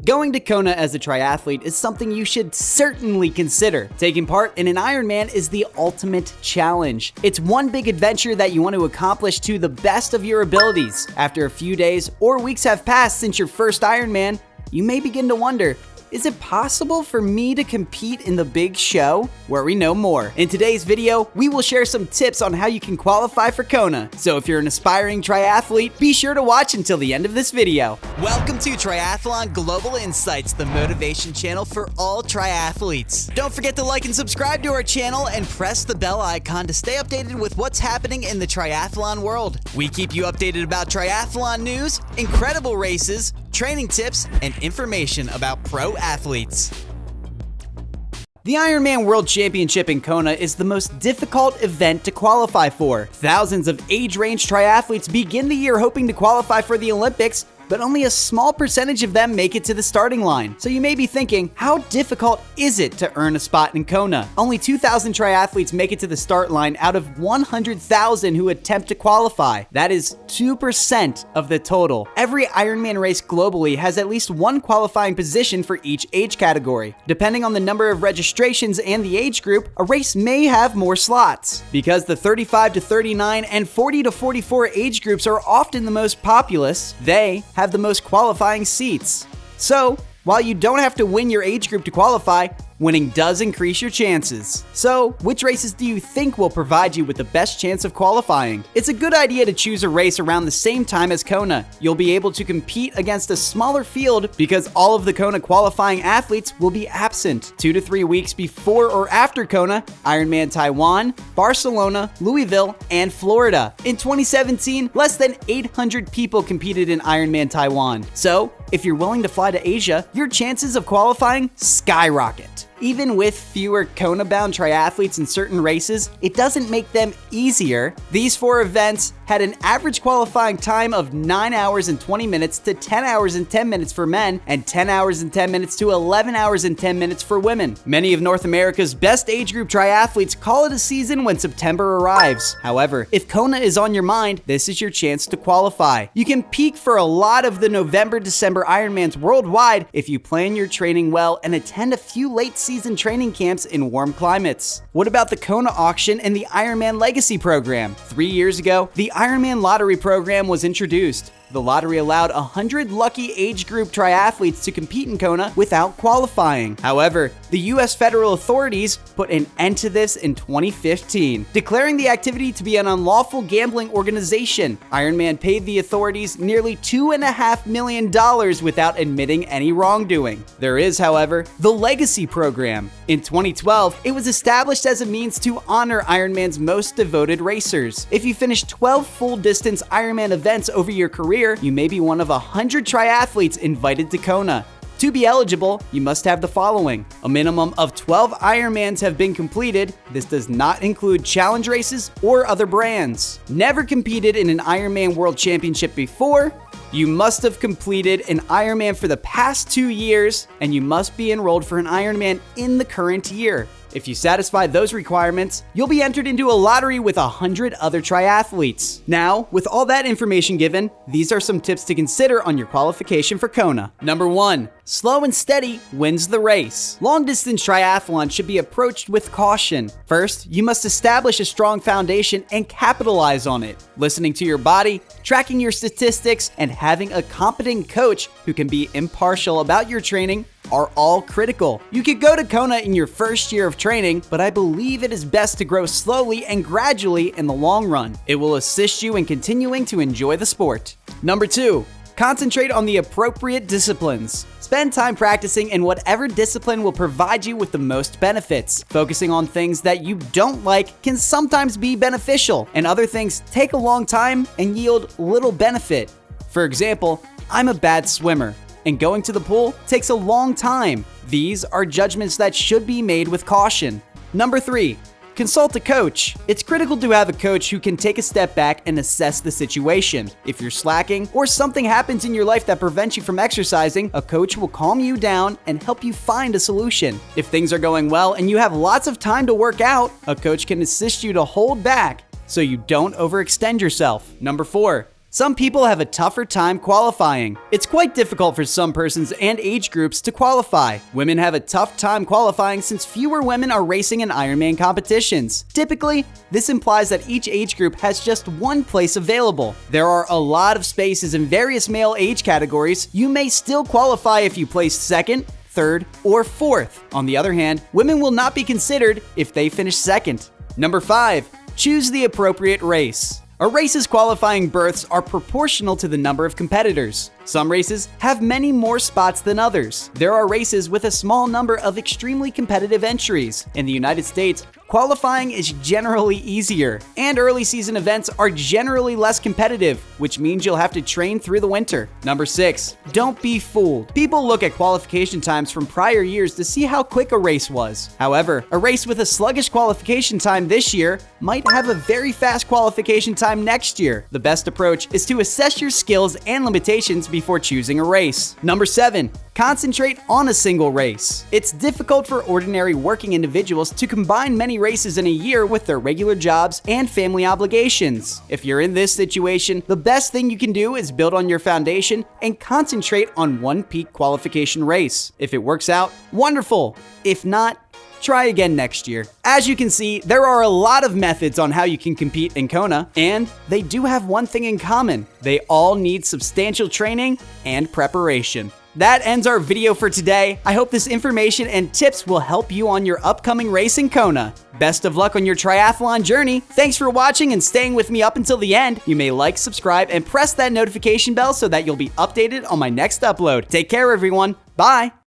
Going to Kona as a triathlete is something you should certainly consider. Taking part in an Ironman is the ultimate challenge. It's one big adventure that you want to accomplish to the best of your abilities. After a few days or weeks have passed since your first Ironman, you may begin to wonder, is it possible for me to compete in the big show? Where we know more. In today's video, we will share some tips on how you can qualify for Kona. So if you're an aspiring triathlete, be sure to watch until the end of this video. Welcome to Triathlon Global Insights, the motivation channel for all triathletes. Don't forget to like and subscribe to our channel and press the bell icon to stay updated with what's happening in the triathlon world. We keep you updated about triathlon news, incredible races, training tips, and information about pro athletes. The IRONMAN World Championship in Kona is the most difficult event to qualify for. Thousands of age-range triathletes begin the year hoping to qualify for the Olympics, but only a small percentage of them make it to the starting line. So you may be thinking, how difficult is it to earn a spot in Kona? Only 2,000 triathletes make it to the start line out of 100,000 who attempt to qualify. That is 2% of the total. Every Ironman race globally has at least one qualifying position for each age category. Depending on the number of registrations and the age group, a race may have more slots. Because the 35 to 39 and 40 to 44 age groups are often the most populous, they have the most qualifying seats. So, while you don't have to win your age group to qualify, winning does increase your chances. So, which races do you think will provide you with the best chance of qualifying? It's a good idea to choose a race around the same time as Kona. You'll be able to compete against a smaller field because all of the Kona qualifying athletes will be absent. 2 to 3 weeks before or after Kona, Ironman Taiwan, Barcelona, Louisville, and Florida. In 2017, less than 800 people competed in Ironman Taiwan. So, if you're willing to fly to Asia, your chances of qualifying skyrocket. Even with fewer Kona-bound triathletes in certain races, it doesn't make them easier. These 4 events had an average qualifying time of 9 hours and 20 minutes to 10 hours and 10 minutes for men, and 10 hours and 10 minutes to 11 hours and 10 minutes for women. Many of North America's best age group triathletes call it a season when September arrives. However, if Kona is on your mind, this is your chance to qualify. You can peak for a lot of the November-December Ironmans worldwide if you plan your training well and attend a few late-season training camps in warm climates. What about the Kona auction and the Ironman Legacy program? 3 years ago, the Ironman Lottery program was introduced. The lottery allowed 100 lucky age group triathletes to compete in Kona without qualifying. However, the US federal authorities put an end to this in 2015, declaring the activity to be an unlawful gambling organization. Ironman paid the authorities nearly $2.5 million without admitting any wrongdoing. There is, however, the Legacy program. In 2012, it was established as a means to honor Ironman's most devoted racers. If you finish 12 full-distance Ironman events over your career, you may be one of 100 triathletes invited to Kona. To be eligible, you must have the following. A minimum of 12 Ironmans have been completed. This does not include challenge races or other brands. Never competed in an Ironman World Championship before. You must have completed an Ironman for the past 2 years, and you must be enrolled for an Ironman in the current year. If you satisfy those requirements, you'll be entered into a lottery with 100 other triathletes. Now, with all that information given, these are some tips to consider on your qualification for Kona. Number 1. Slow and steady wins the race. Long-distance triathlon should be approached with caution. First, you must establish a strong foundation and capitalize on it. Listening to your body, tracking your statistics, and having a competent coach who can be impartial about your training are all critical. You could go to Kona in your first year of training, but I believe it is best to grow slowly and gradually in the long run. It will assist you in continuing to enjoy the sport. Number 2. Concentrate on the appropriate disciplines. Spend time practicing in whatever discipline will provide you with the most benefits. Focusing on things that you don't like can sometimes be beneficial, and other things take a long time and yield little benefit. For example, I'm a bad swimmer, and going to the pool takes a long time. These are judgments that should be made with caution. Number 3. Consult a coach. It's critical to have a coach who can take a step back and assess the situation. If you're slacking or something happens in your life that prevents you from exercising, a coach will calm you down and help you find a solution. If things are going well and you have lots of time to work out, a coach can assist you to hold back so you don't overextend yourself. Number 4. Some people have a tougher time qualifying. It's quite difficult for some persons and age groups to qualify. Women have a tough time qualifying since fewer women are racing in Ironman competitions. Typically, this implies that each age group has just one place available. There are a lot of spaces in various male age categories. You may still qualify if you placed second, third, or fourth. On the other hand, women will not be considered if they finish second. Number 5. Choose the appropriate race. A race's qualifying berths are proportional to the number of competitors. Some races have many more spots than others. There are races with a small number of extremely competitive entries. In the United States, qualifying is generally easier, and early season events are generally less competitive, which means you'll have to train through the winter. Number 6. Don't be fooled. People look at qualification times from prior years to see how quick a race was. However, a race with a sluggish qualification time this year might have a very fast qualification time next year. The best approach is to assess your skills and limitations before choosing a race. Number 7. Concentrate on a single race. It's difficult for ordinary working individuals to combine many races in a year with their regular jobs and family obligations. If you're in this situation, the best thing you can do is build on your foundation and concentrate on one peak qualification race. If it works out, wonderful. If not, try again next year. As you can see, there are a lot of methods on how you can compete in Kona, and they do have one thing in common. They all need substantial training and preparation. That ends our video for today. I hope this information and tips will help you on your upcoming race in Kona. Best of luck on your triathlon journey. Thanks for watching and staying with me up until the end. You may like, subscribe, and press that notification bell so that you'll be updated on my next upload. Take care, everyone. Bye.